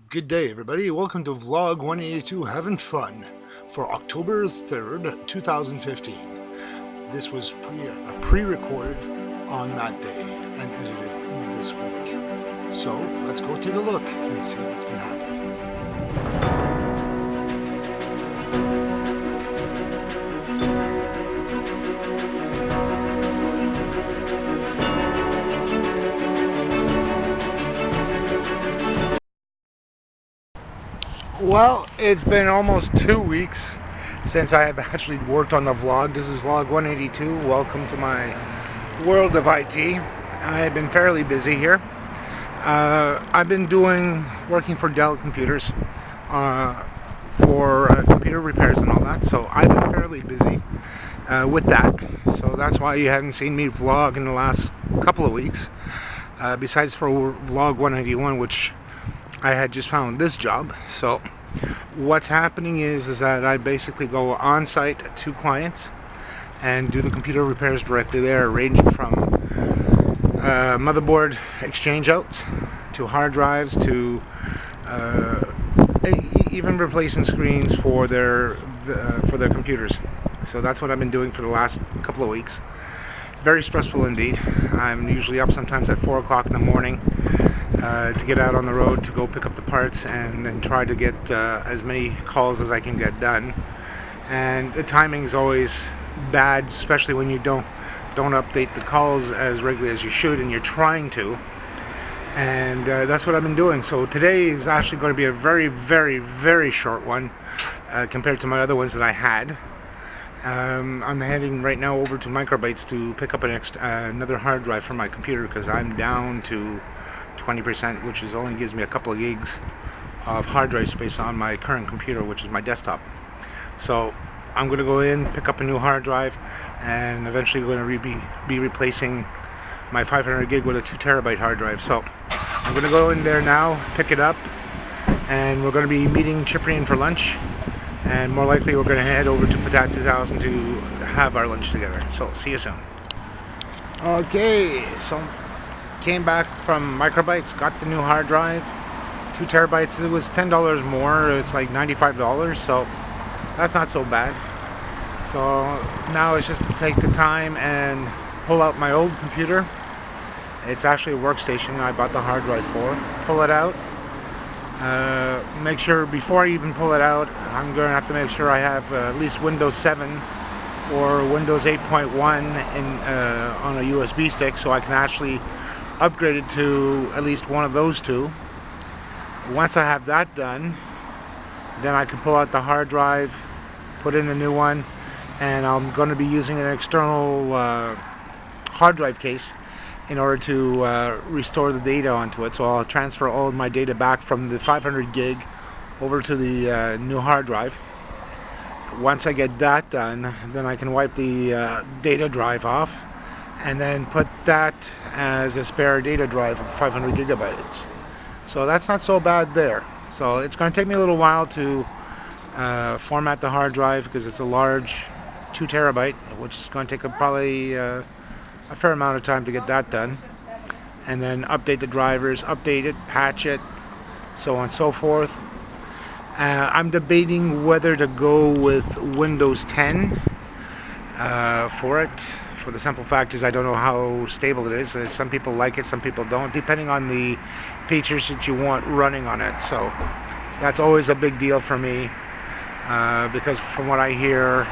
Good day, everybody. Welcome to Vlog 182 Having Fun for October 3rd, 2015. This was pre-recorded on that day and edited this week. So let's go take a look and see what's been happening. Well, it's been almost 2 weeks since I have actually worked on the vlog. This is vlog 182. Welcome to my world of IT. I've been fairly busy here. I've been working for Dell computers for computer repairs and all that, so I've been fairly busy with that. So that's why you haven't seen me vlog in the last couple of weeks. Besides for vlog 181, which I had just found this job. So what's happening is that I basically go on site to clients and do the computer repairs directly there, ranging from motherboard exchange outs to hard drives to even replacing screens for their computers. So that's what I've been doing for the last couple of weeks. Very stressful indeed. I'm usually up sometimes at 4 o'clock in the morning to get out on the road to go pick up the parts and then try to get as many calls as I can get done. And the timing is always bad, especially when you don't update the calls as regularly as you should, and you're trying to. And that's what I've been doing. So today is actually going to be a very, very, very short one compared to my other ones that I had. I'm heading right now over to Microbytes to pick up another hard drive for my computer because I'm down to 20%, which only gives me a couple of gigs of hard drive space on my current computer, which is my desktop. So I'm going to go in, pick up a new hard drive, and eventually going to be replacing my 500 gig with a 2 terabyte hard drive. So I'm going to go in there now, pick it up, and we're going to be meeting Ciprian for lunch. And more likely we're going to head over to Patat 2000 to have our lunch together. So see you soon. Okay, so came back from Microbytes, got the new hard drive, 2 terabytes. It was $10 more. It's like $95, so that's not so bad. So now it's just to take the time and pull out my old computer. It's actually a workstation I bought the hard drive for. Pull it out. Make sure before I even pull it out, I'm going to have to make sure I have at least Windows 7 or Windows 8.1 on a USB stick, so I can actually upgrade it to at least one of those two. Once I have that done, then I can pull out the hard drive, put in a new one, and I'm going to be using an external hard drive case in order to restore the data onto it. So I'll transfer all of my data back from the 500 gig over to the new hard drive. Once I get that done, then I can wipe the data drive off and then put that as a spare data drive of 500 gigabytes. So that's not so bad there. So it's going to take me a little while to format the hard drive because it's a large 2 terabyte, which is going to take probably a fair amount of time to get that done, and then update the drivers, update it, patch it, so on and so forth. I'm debating whether to go with Windows 10 for it, for the simple fact is I don't know how stable it is. Some people like it, some people don't, depending on the features that you want running on it. So that's always a big deal for me because from what I hear,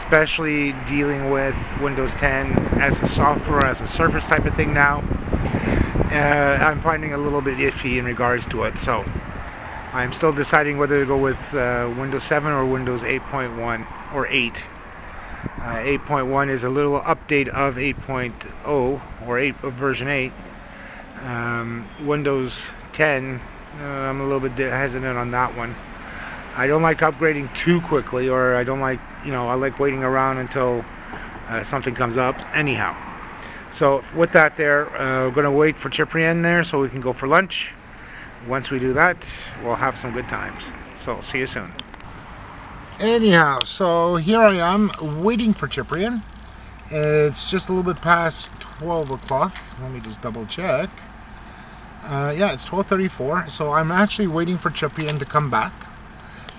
especially dealing with Windows 10 as a software, as a Surface type of thing now, I'm finding a little bit iffy in regards to it. So I'm still deciding whether to go with Windows 7 or Windows 8.1 or 8. 8.1 is a little update of 8.0 or version 8. Windows 10, I'm a little bit hesitant on that one. I don't like upgrading too quickly, or I don't like, I like waiting around until something comes up anyhow. So with that there, we're going to wait for Ciprian there so we can go for lunch. Once we do that, we'll have some good times. So see you soon. Anyhow, so here I am waiting for Ciprian. It's just a little bit past 12 o'clock. Let me just double check. Yeah, it's 12:34, so I'm actually waiting for Ciprian to come back.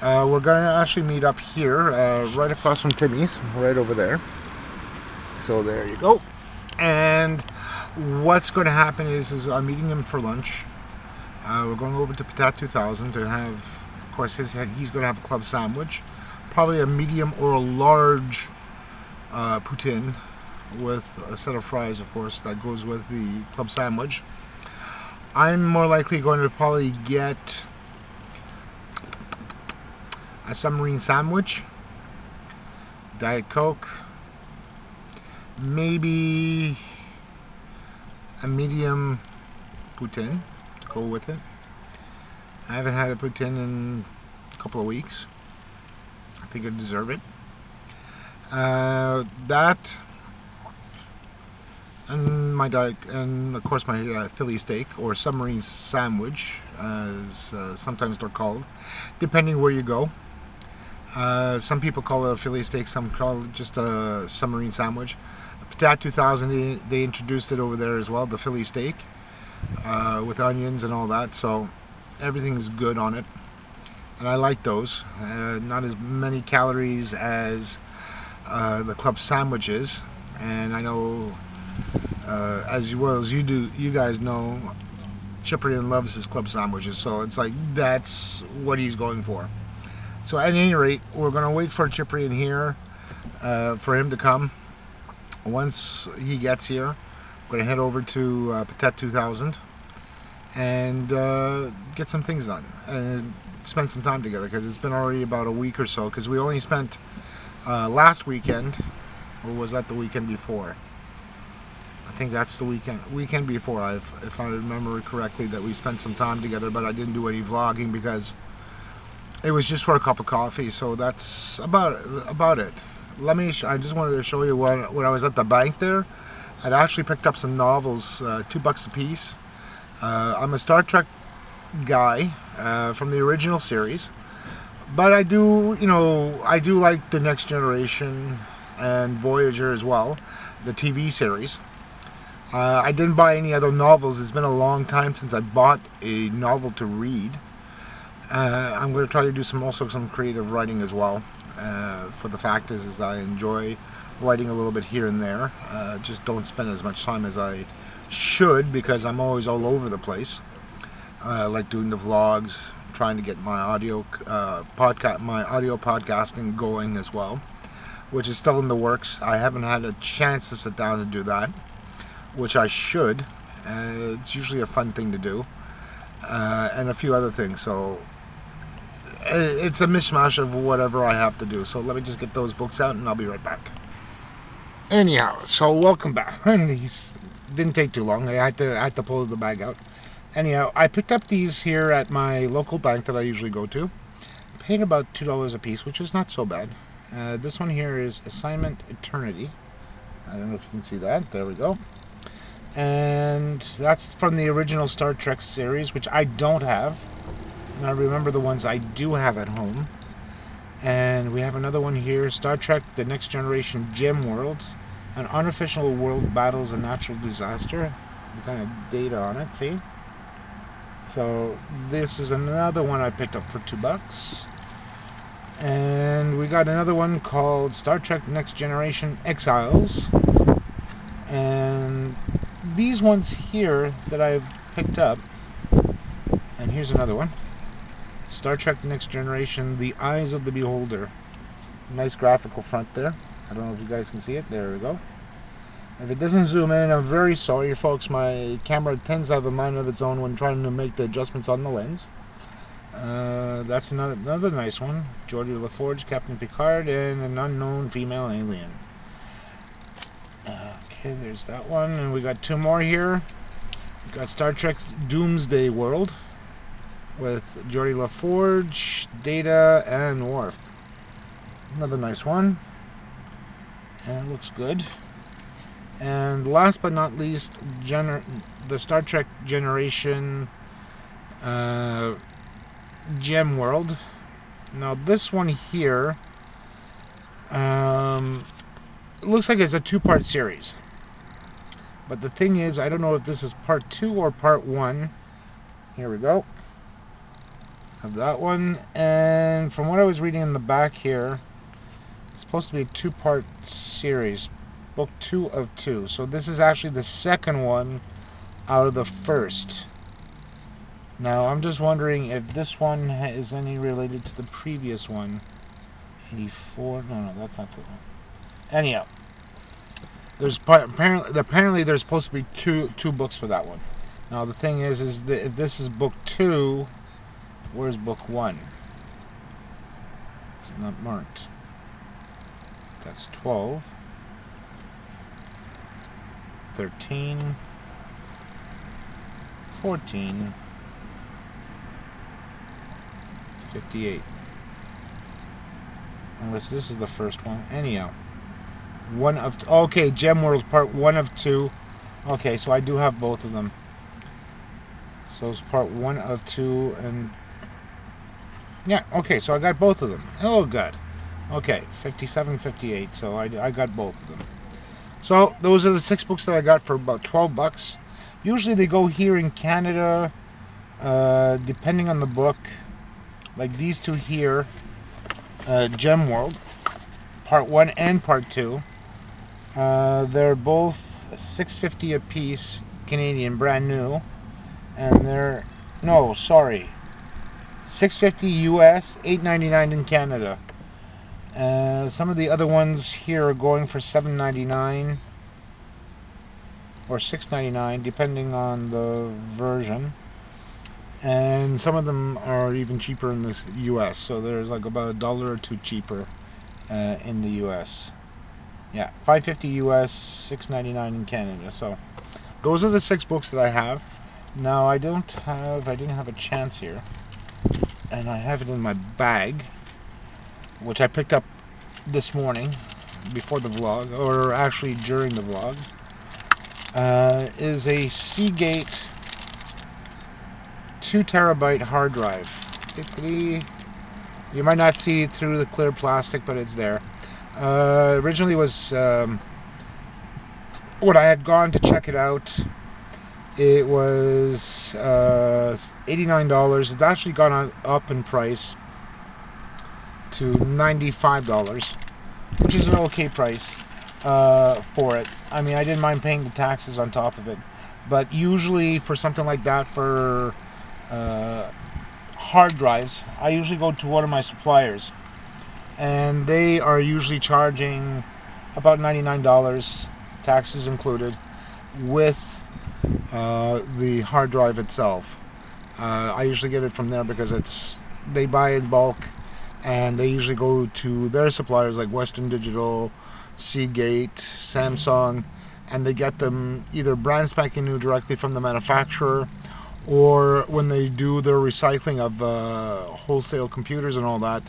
We're going to actually meet up here, right across from Timmy's, right over there. So there you go. And what's going to happen is I'm meeting him for lunch. We're going over to Patat 2000 to have, of course, he's going to have a club sandwich. Probably a medium or a large poutine with a set of fries, of course, that goes with the club sandwich. I'm more likely going to probably get a submarine sandwich, Diet Coke, maybe a medium poutine to go with it. I haven't had a poutine in a couple of weeks. I think I deserve it. That and my diet, and of course my Philly steak or submarine sandwich, as sometimes they're called, depending where you go. Some people call it a Philly steak, some call it just a submarine sandwich. Patat 2000, they introduced it over there as well, the Philly steak, with onions and all that, so everything is good on it. And I like those. Not as many calories as the club sandwiches, and I know, as well as you guys know, Ciprian loves his club sandwiches, so it's like that's what he's going for. So at any rate, we're going to wait for Ciprian here, for him to come. Once he gets here, we're going to head over to Patat 2000 and get some things done and spend some time together, because it's been already about a week or so, because we only spent last weekend, or was that the weekend before? I think that's the weekend before, if I remember correctly, that we spent some time together, but I didn't do any vlogging because it was just for a cup of coffee. So that's about it. I just wanted to show you when I was at the bank there, I'd actually picked up some novels, $2 a piece. I'm a Star Trek guy from the original series, but I do like the Next Generation and Voyager as well, the TV series. I didn't buy any other novels. It's been a long time since I bought a novel to read. I'm going to try to do some creative writing as well. For the fact is I enjoy writing a little bit here and there. Just don't spend as much time as I should, because I'm always all over the place. I like doing the vlogs, trying to get my audio podcasting going as well, which is still in the works. I haven't had a chance to sit down and do that, which I should. It's usually a fun thing to do, and a few other things. So it's a mishmash of whatever I have to do. So let me just get those books out and I'll be right back. Anyhow, so welcome back. Didn't take too long. I had to pull the bag out. Anyhow, I picked up these here at my local bank that I usually go to. Paid about $2 a piece, which is not so bad. This one here is Assignment Eternity. I don't know if you can see that. There we go. And that's from the original Star Trek series, which I don't have. And I remember the ones I do have at home. And we have another one here, Star Trek The Next Generation Gem Worlds, an unofficial world battles a natural disaster. The kind of data on it, see? So this is another one I picked up for $2. And we got another one called Star Trek Next Generation Exiles. And these ones here that I've picked up, and here's another one, Star Trek Next Generation The Eyes of the Beholder. Nice graphical front there. I don't know if you guys can see it. There we go. If it doesn't zoom in, I'm very sorry, folks. My camera tends to have a mind of its own when trying to make the adjustments on the lens. That's another nice one. Geordi LaForge, Captain Picard, and an unknown female alien. Okay, there's that one. And we got two more here. We got Star Trek Doomsday World with Geordi LaForge, Data, and Worf. Another nice one. And it looks good. And last but not least, the Star Trek Generation Gem World. Now this one here, it looks like it's a two-part series. But the thing is, I don't know if this is part 2 or part 1. Here we go. Have that one, and from what I was reading in the back here, it's supposed to be a 2-part series, book 2 of 2. So this is actually the second one out of the first. Now I'm just wondering if this one is any related to the previous one. 84? No, that's not the one. Anyhow, there's apparently there's supposed to be two books for that one. Now the thing is that if this is book 2, where's book 1? It's not marked. That's 12, 13, 14, 58. Unless this is the first one. Anyhow, okay, Gem World part 1 of 2. Okay, so I do have both of them. So it's part 1 of 2, and yeah, okay, so I got both of them. Oh, good. Okay, 57, 58. So I got both of them. So those are the 6 books that I got for about $12. Usually they go here in Canada, depending on the book. Like these two here, Gem World, part 1 and part 2. They're both $6.50 a piece, Canadian, brand new, and they're $6.50 US, $8.99 in Canada. Some of the other ones here are going for $7.99 or $6.99, depending on the version. And some of them are even cheaper in the US, so there's like about $1 or $2 cheaper in the US. Yeah, $5.50 US, $6.99 in Canada. So those are the 6 books that I have. Now I didn't have a chance here, and I have it in my bag, which I picked up this morning before the vlog, or actually during the vlog. Is a Seagate 2 terabyte hard drive. You might not see it through the clear plastic, but it's there. Originally was when I had gone to check it out, it was $89. It's actually gone up in price to $95, which is an okay price for it. I mean, I didn't mind paying the taxes on top of it, but usually for something like that, for hard drives, I usually go to one of my suppliers, and they are usually charging about $99, taxes included, with the hard drive itself. I usually get it from there because they buy in bulk, and they usually go to their suppliers like Western Digital, Seagate, Samsung, and they get them either brand spanking new directly from the manufacturer, or when they do their recycling of wholesale computers and all that,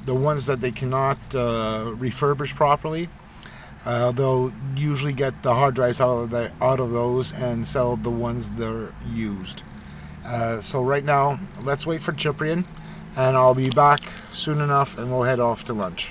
the ones that they cannot refurbish properly, they'll usually get the hard drives out of those and sell the ones that are used. So right now, let's wait for Ciprian, and I'll be back soon enough, and we'll head off to lunch.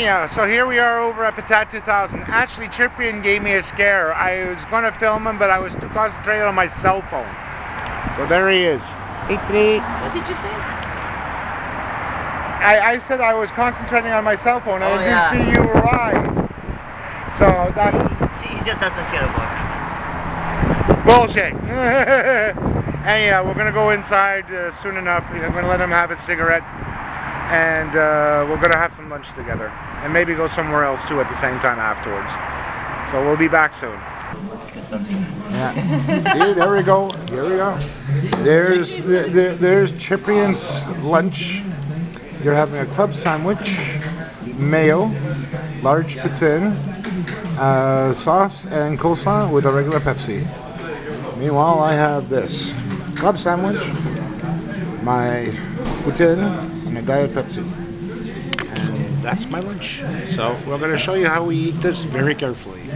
Anyhow, so here we are over at Patat 2000. Actually, Ciprian gave me a scare. I was going to film him, but I was too concentrated on my cell phone. So there he is. What did you say? I said I was concentrating on my cell phone. I didn't yeah. see you arrive. So that's... He just doesn't care about it. Bullshit. Anyhow, we're going to go inside soon enough. I'm going to let him have a cigarette. And we're going to have some lunch together. And maybe go somewhere else too at the same time afterwards. So we'll be back soon. Yeah. See, there we go. Here we go. There's Ciprian's lunch. You're having a club sandwich, mayo, large poutine, sauce and coleslaw with a regular Pepsi. Meanwhile, I have this club sandwich, my poutine, and a Diet Pepsi. And that's my lunch. So we're going to show you how we eat this very carefully.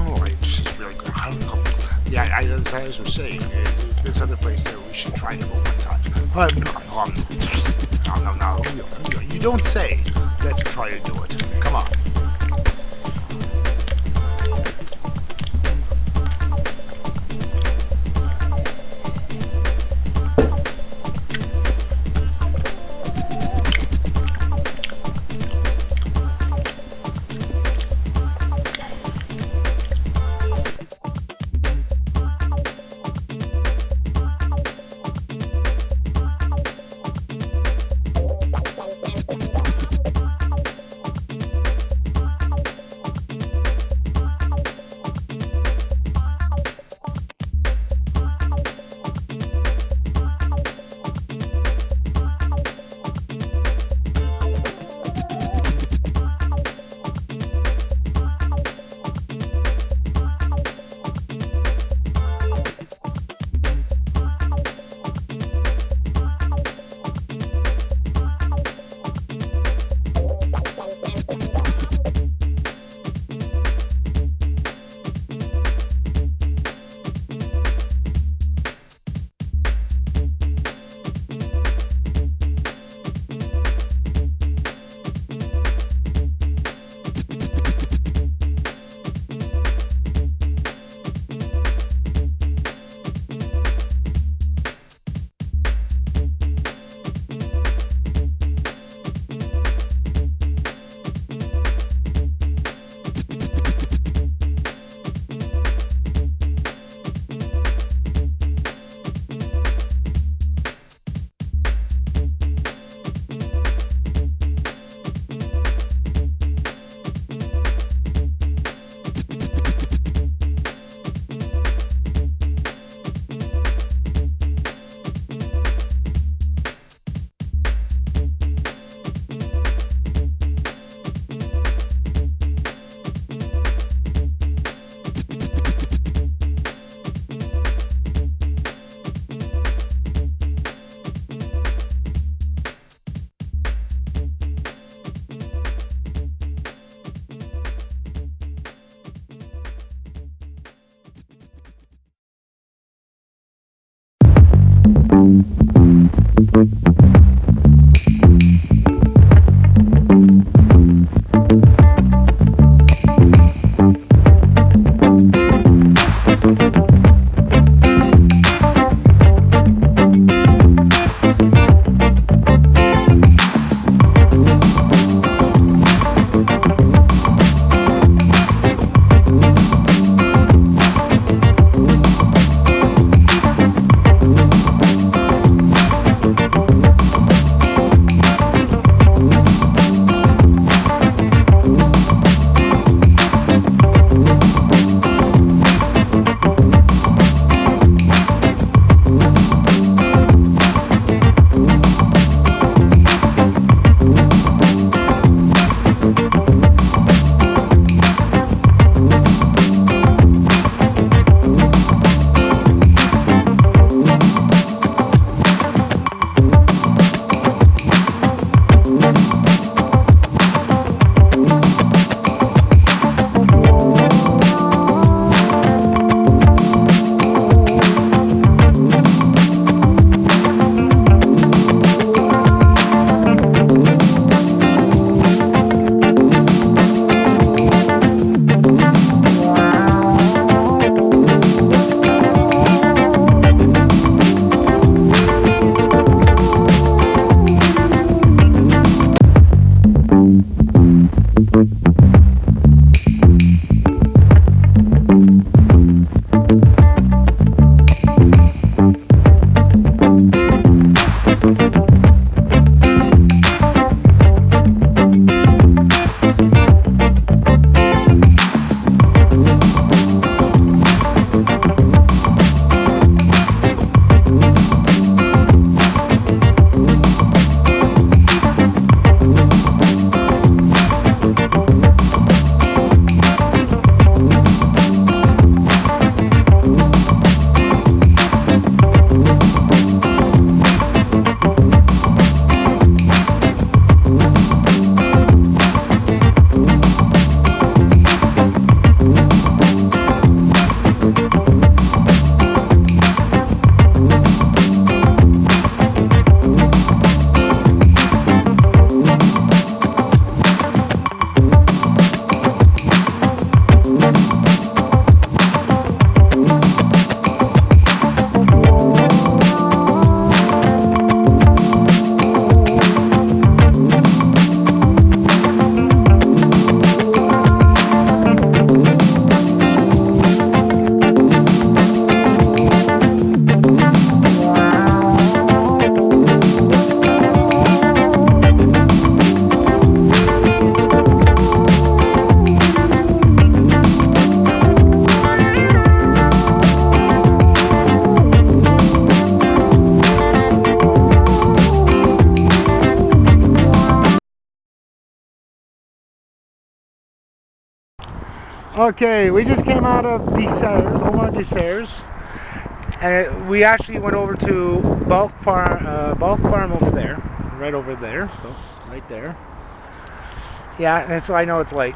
Oh, this is really good. Yeah, as I was saying, this other place there, we should try to go one time. No. You don't say. Let's try to do it. Come on. Okay, we just came out of Desires, Omar Desires, and we actually went over to Bulk Farm over there, right over there, so right there. Yeah, and so I know it's late.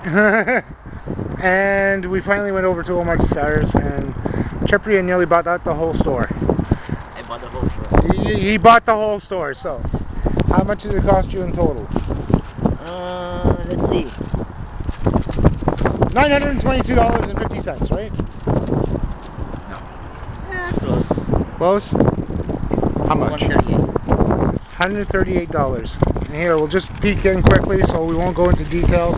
And we finally went over to Omar Desires, and Ciprian nearly bought out the whole store. I bought the whole store. He bought the whole store, so how much did it cost you in total? Let's see. $922.50, right? No. Close. Close? How much? $138. $138. And here, we'll just peek in quickly so we won't go into details.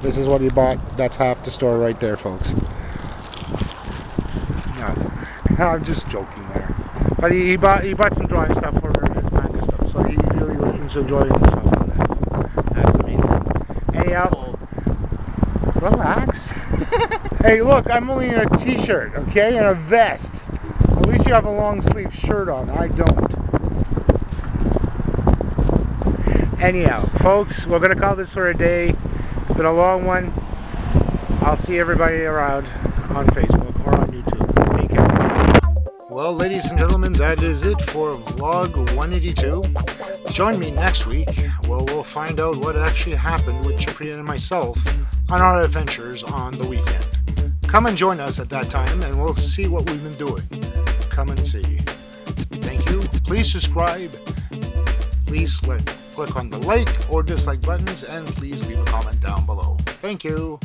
This is what he bought. That's half the store right there, folks. No, I'm just joking there. But he bought some drawing stuff for his manga stuff, so he really was enjoying himself on that. So that's amazing. Anyhow, relax. Hey, look, I'm only in a t-shirt, okay, and a vest. At least you have a long sleeve shirt on. I don't. Anyhow, folks, we're going to call this for a day. It's been a long one. I'll see everybody around on Facebook or on YouTube. Take care. Well, ladies and gentlemen, that is it for vlog 182. Join me next week where we'll find out what actually happened with Ciprian and myself on our adventures on the weekend. Come and join us at that time and we'll see what we've been doing. Come and see. Thank you. Please subscribe. Please click on the like or dislike buttons and please leave a comment down below. Thank you.